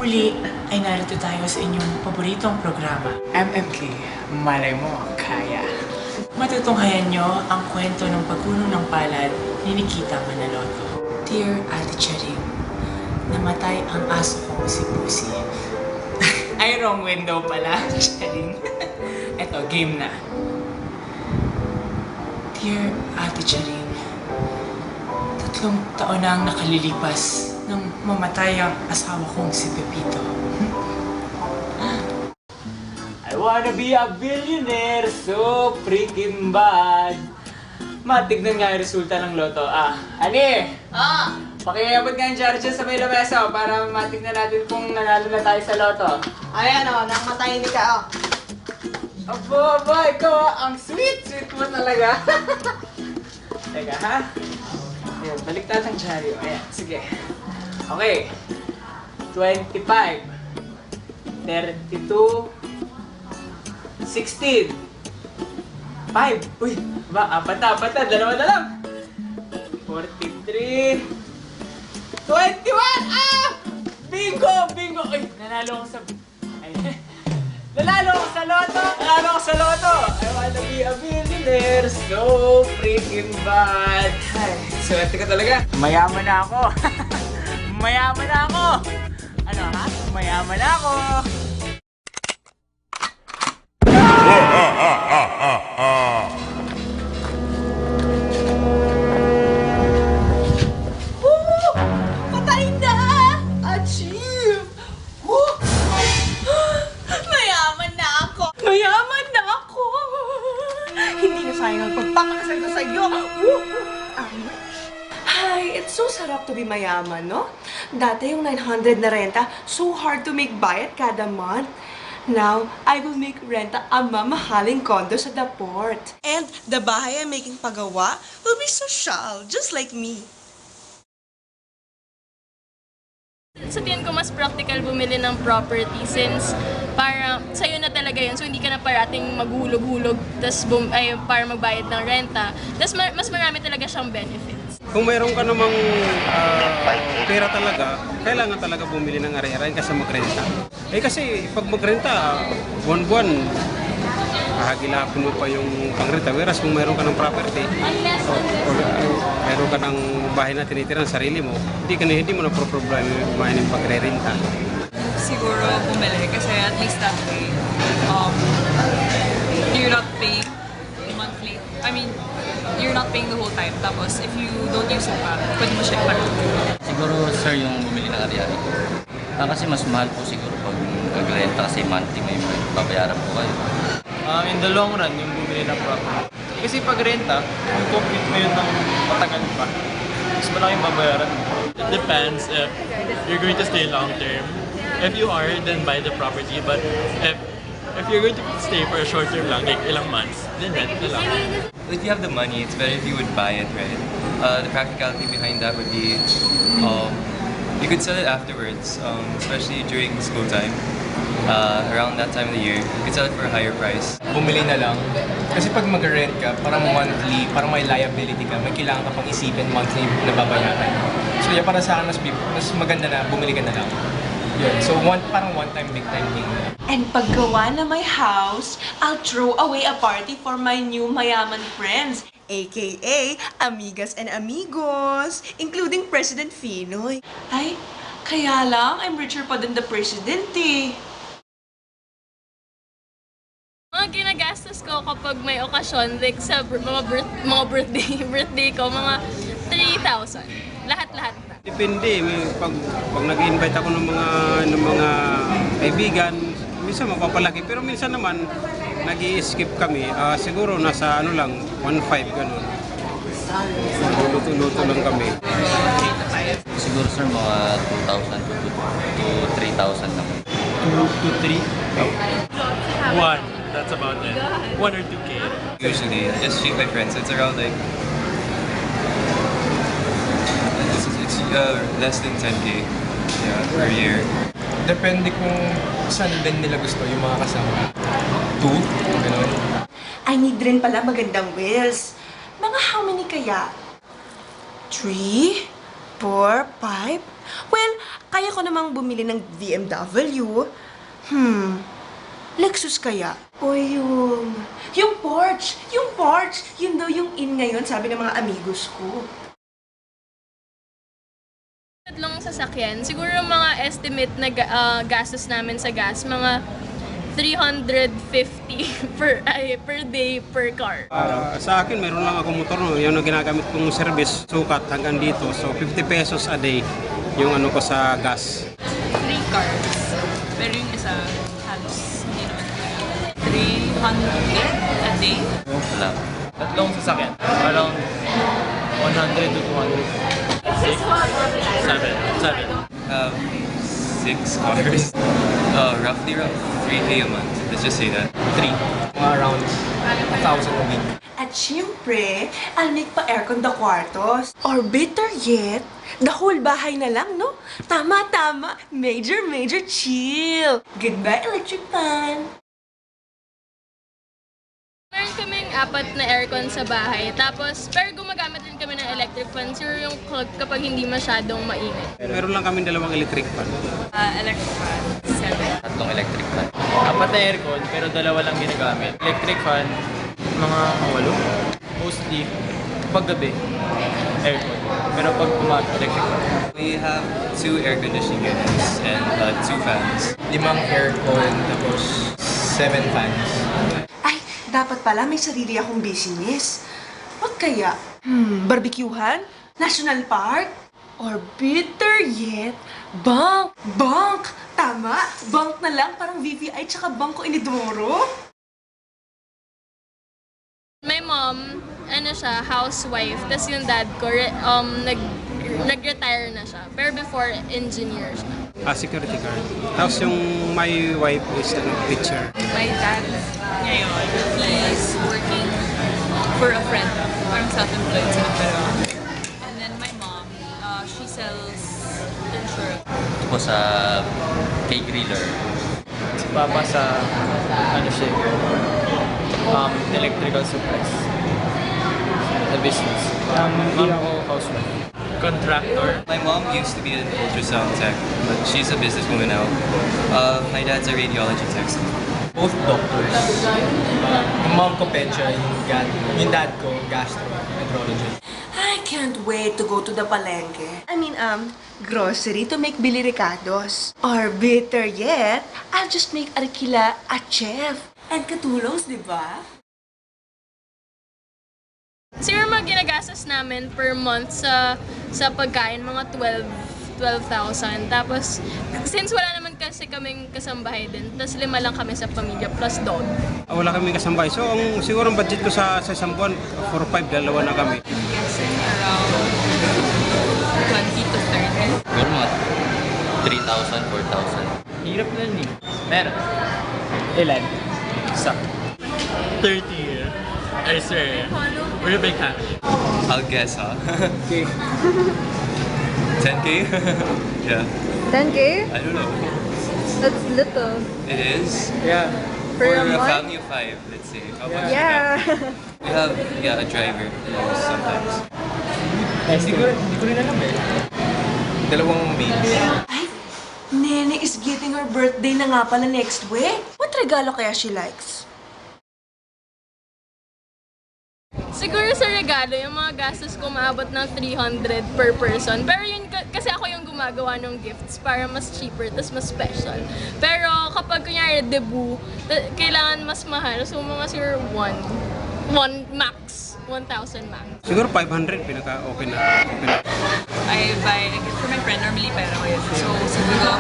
Muli ay narito tayo sa inyong paboritong programa. MMK, malay mo, kaya. Matutunghayan nyo ang kwento ng pagkuno ng palad ni Nikita Manaloto. Dear Ate Charing, namatay ang aso kong si Pusi. Ay, wrong window pala, Charing. Eto, game na. Dear Ate Charing, 3 taon na ang nakalilipas nang mamatay ang asawa kong si Pepito. I wanna be a billionaire, so freaking bad. Matignan nga yung resulta ng loto. Ani! Pakiabot nga yung charges sa may lamesa para matignan natin kung nanalo na tayo sa loto. Ayan o, namatay ni ka o. Aba, ikaw ang sweet mo talaga. Teka, ha? Ayan, baliktad ang dyaryo. Ayan, sige. Okay. 25. 32. 16. 5. Uy, apat na. Dalawa na lang. 43. 21! Bingo! Uy, nanalo ako sa... Nanalo ako sa loto! I wanna be a billionaire, so freaking bad. Ay, swerte ka talaga. Mayaman na ako. Ano ha? Mayaman na ako. Patay na! Achieve! Woo! Mayaman na ako! Hindi na sayang ang pagpapakasal ko sa iyo! Hi, it's so sarap to be mayaman, no? Dati yung 900 na renta, so hard to make bayad kada month. Now, I will make renta ang mamahaling condo sa the port. And the bahay I'm making pagawa will be social, just like me. Sa tingin ko, mas practical bumili ng property since para sa'yo na talaga yun. So, hindi ka na parating maghulog-hulog para magbayad ng renta. Tapos, mas marami talaga siyang benefits. Kung mayroon ka namang pera talaga, kailangan talaga bumili ng ari-arian kasi magrenta. Kasi pag magrenta, buwan-buwan, hahagilapin mo pa yung pangrenta. Whereas kung mayroon ka ng property, o mayroon ka ng bahay na tinitira ng sarili mo, hindi mo na problema yung pagre-renta. Siguro bumili kasi at least that way, you're not paying monthly. You're not paying the whole time. Tapos, if you don't use it pa, pwede mo siya iparang. Siguro, sir, yung bumili ng ari-ari. Kasi mas mahal po siguro pag nag-renta kasi monthly may babayaran po kayo. In the long run, yung bumili ng property. Kasi pag renta, yung compute mo yun ng matagal pa. Mas malaking babayaran. It depends if you're going to stay long term. If you are, then buy the property. But if you're going to stay for a short term lang, like ilang months, then rent na lang. If you have the money, it's better if you would buy it, right? The practicality behind that would be you could sell it afterwards, especially during school time. Around that time of the year, you could sell it for a higher price. Bumili na lang. Kasi pag mag-rent ka, parang monthly, parang may liability ka, may kailangan ka pang isipin monthly na babayaran. So yeah, para sa akin, mas maganda na bumili ka na lang. Yeah. So parang one-time, big-time thing. And paggawa na my house, I'll throw away a party for my new mayaman friends, aka amigas and amigos, including President Finoy. Ay, kaya lang, I'm richer pa than the president eh. Mga ginagastos ko kapag may okasyon, like sa mga birthday ko, mga 3,000. Lahat-lahat na. Depende, pag nag-invite ako ng mga kaibigan, minsan mapapalaki. Pero minsan naman, nag-i-skip kami. Siguro nasa 1.5 ganun. Luto-luto lang kami. Siguro, sir, mga 2,000 to 3,000 lang. 2 to 3? One. That's about it. 1 or 2K. Usually, I just treat my friends. It's around like it's less than 10K per year. Depende kung saan din nila gusto yung mga kasama. 2? Ganun. I need rin pala magandang wheels. Mga how many kaya? 3? 4? 5? Well, Kaya ko namang bumili ng BMW. Lexus kaya? O yung Porsche. Yung Porsche. Yun daw yung in ngayon, sabi ng mga amigos ko. Tatlong sasakyan, siguro mga estimate na gastos namin sa gas, mga 350 per day per car. Sa akin, meron lang ako motor, no? Yun ang ginagamit kong service, sukat hanggang dito. So, 50 pesos a day yung ano ko sa gas. 3 cars. Pero yung isa, halos hindi naman kaya. 300 a day. Wala. Tatlong sasakyan. Around 100 to 200. 6, 7. 6 cars. Roughly around 3K a month. Let's just say that. 3. Mga around 1,000 a week. At syempre, I'll make pa aircon the kwartos. Or better yet, the whole bahay na lang, no? Tama. Major chill. Goodbye, electric fan. Meron kaming 4 na aircon sa bahay. Tapos, pero gumagamit din kami ng electric fan. Siguro yung kapag hindi masyadong mainit. Meron lang kami 2 electric fan. Electric fan, 7. Tatlong electric fan. 4 na aircon, pero 2 lang ginagamit. Electric fan, mga 8. Mostly, pag gabi, aircon. Pero pag umaga, electric fan. We have 2 air conditioning units and 2 fans. 5 aircon, tapos 7 fans. Ay, dapat pala may sarili akong business. What kaya? Barbecuehan? National Park? Or better yet, bank! Bank! Tama! Bank na lang, parang VVI tsaka Bangko Inidoro. My mom, housewife. Tapos yung dad ko, nag-retire na siya. Pero before, engineer siya. Security guard. Tapos yung my wife is teacher. My dad, ngayon, he's working for a friend. Parang self-employed sila pero. And then my mom, she sells insurance. Ito po sa K-Griller. Si Papa sa, electrical supplies. Sa business. Mom ko, housewife. Contractor. My mom used to be an ultrasound tech, but she's a businesswoman now. My dad's a radiology tech. Both doctors. Yung mom ko, pecha. Yung dad ko, gastroenterology. I can't wait to go to the palengke. Grocery to make Billy Ricardos. Or better yet, I'll just make Arkila a chef. And katulong, di ba? Siguro mga ginagastos namin per month sa pagkain, mga 12,000. Tapos, since wala naman kasi kaming kasambahay din, tapos 5 lang kami sa pamilya, plus dog. Wala kami kasambay. So, siguro ang budget ko sa isang buwan, 4-5, 2 na kami. Guessing around 20 to 30. Siguro mga 3,000, 4,000. Hirap na ni. Meron. Ilan? Isa. 30. I swear. We're a big family. I'll guess, huh? Okay. 10K? Yeah. 10K? I don't know. That's little. It is? Yeah. For For a a month? family of 5, let's say. How much you Yeah. have? We have, a driver sometimes. Siguro, hindi ko rin alam eh. 2 maids. Ay, Nene is getting her birthday na nga pala next week. What regalo kaya she likes? Siguro sa regalo, yung mga gastos ko maabot ng 300 per person. Pero yun, kasi ako yung gumagawa ng gifts para mas cheaper, tas mas special. Pero kapag kunyari debut, kailangan mas mahal. So mga siguro 1 max. 1,000 max. Siguro 500, pinaka-okay na. I buy a gift for my friend, normally pera ko yun. So siguro,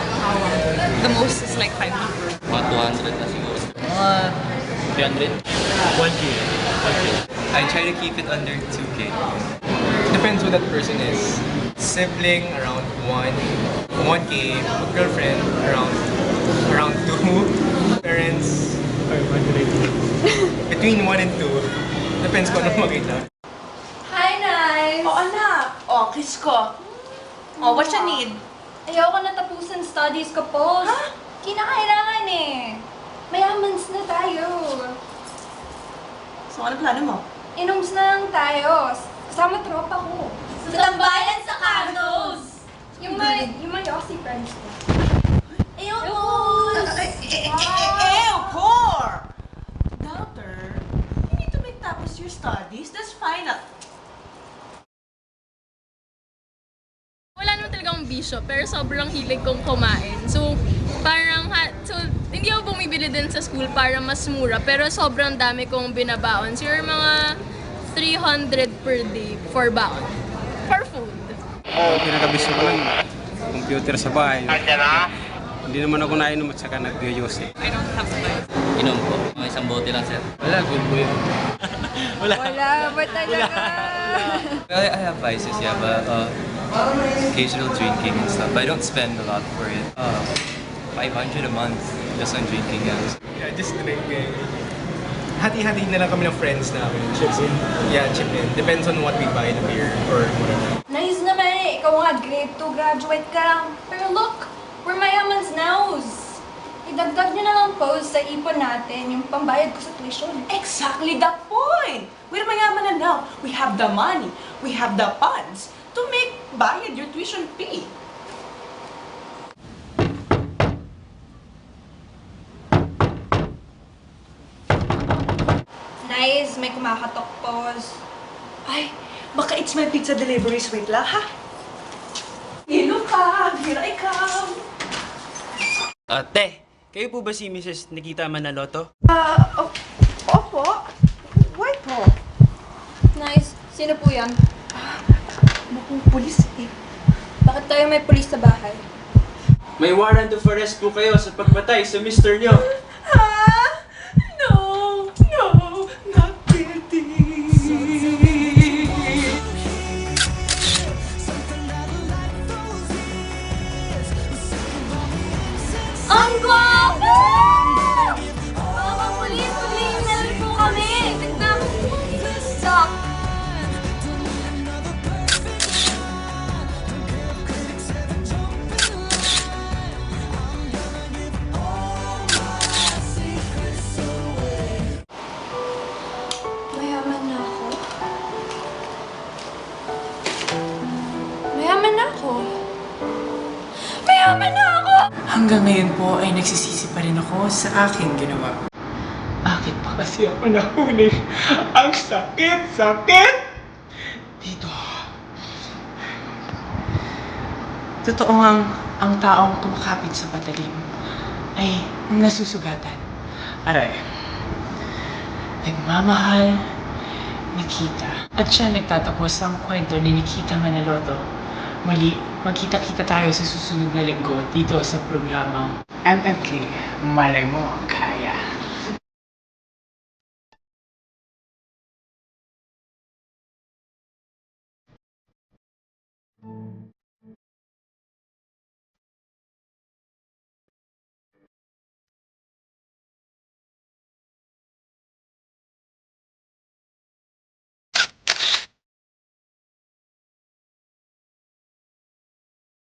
the most is like 500. Mga 200 na siguro. Mga 300. 1K. I try to keep it under 2K. Depends who that person is. Sibling, around 1K. Girlfriend, around 2. Parents, between 1 and 2. Depends kung ano makita. Hi, Nice! O anak, kiss ko. What you need? Ayoko na tapusin studies ko, Pose. Ha? Kinakailangan eh. Mayamans na tayo. So, ano plano mo? Inoms na lang tayo. Kasama tropa ko. Sa tambayan sa Carlos! So, Yung may Aussie friends ko. Ayoko! Poor! Daughter, you need to make tapos your studies. That's fine. Wala naman talagang bisyo, pero sobrang hilig kong kumain. So, hindi ako bumibili din sa school para mas mura, pero sobrang dami kong binabaon. So, yung mga 300 per day for baon. For food. Pinakabisto ko lang, computer sa bahay. Hindi naman ako nainom at saka nag-yose. I don't have time. Inom po. Mga isang bote lang, sir. Wala, good boy. Wala ba talaga? Well, I have vices, yeah, but occasional drinking and stuff. But I don't spend a lot for it. 500 a month just on drinking, yeah. Yeah, just drink. Hati-hati na lang kami ng friends namin. Chip in. Yeah, chip in. Depends on what we buy, the beer or whatever. Nice naman eh. Ikaw nga, grade 2 graduate ka lang. Pero look, we're mayamans nows. Idagdag nyo na lang post sa ipon natin yung pambayad ko sa tuition. Exactly the point. We're mayaman na now. We have the money. We have the funds to make bayad your tuition fee. Nice, may kumakatok post. Ay, baka it's my pizza deliveries. Wait lang, ha? Hello ka. Here I come. Te, kayo po ba si Mrs. Nikita Manaloto? Opo. Why po? Nice. Sino po yan? Mukhang pulis eh. Bakit tayo may pulis sa bahay? May warrant of arrest po kayo sa pagpatay sa mister nyo. Ha? No, not guilty. Ang gwapo! Mga pulis, meron po kami. Tignan mo. Stop. Mayaman na ako. Mayaman na ako. Mayaman na ako! Hanggang ngayon po ay nagsisisi pa rin ako sa aking ginawa. Bakit pa kasi ako nahuli? Ang sakit! Dito. Totoo ang taong kumakapit sa patalim ay nasusugatan. Aray. Nagmamahal, Nikita. At siya nagtatapos ang kwento ni Nikita Manaloto. Muli, magkita-kita tayo sa susunod na linggo dito sa programang MMK. Malay mo, kaya.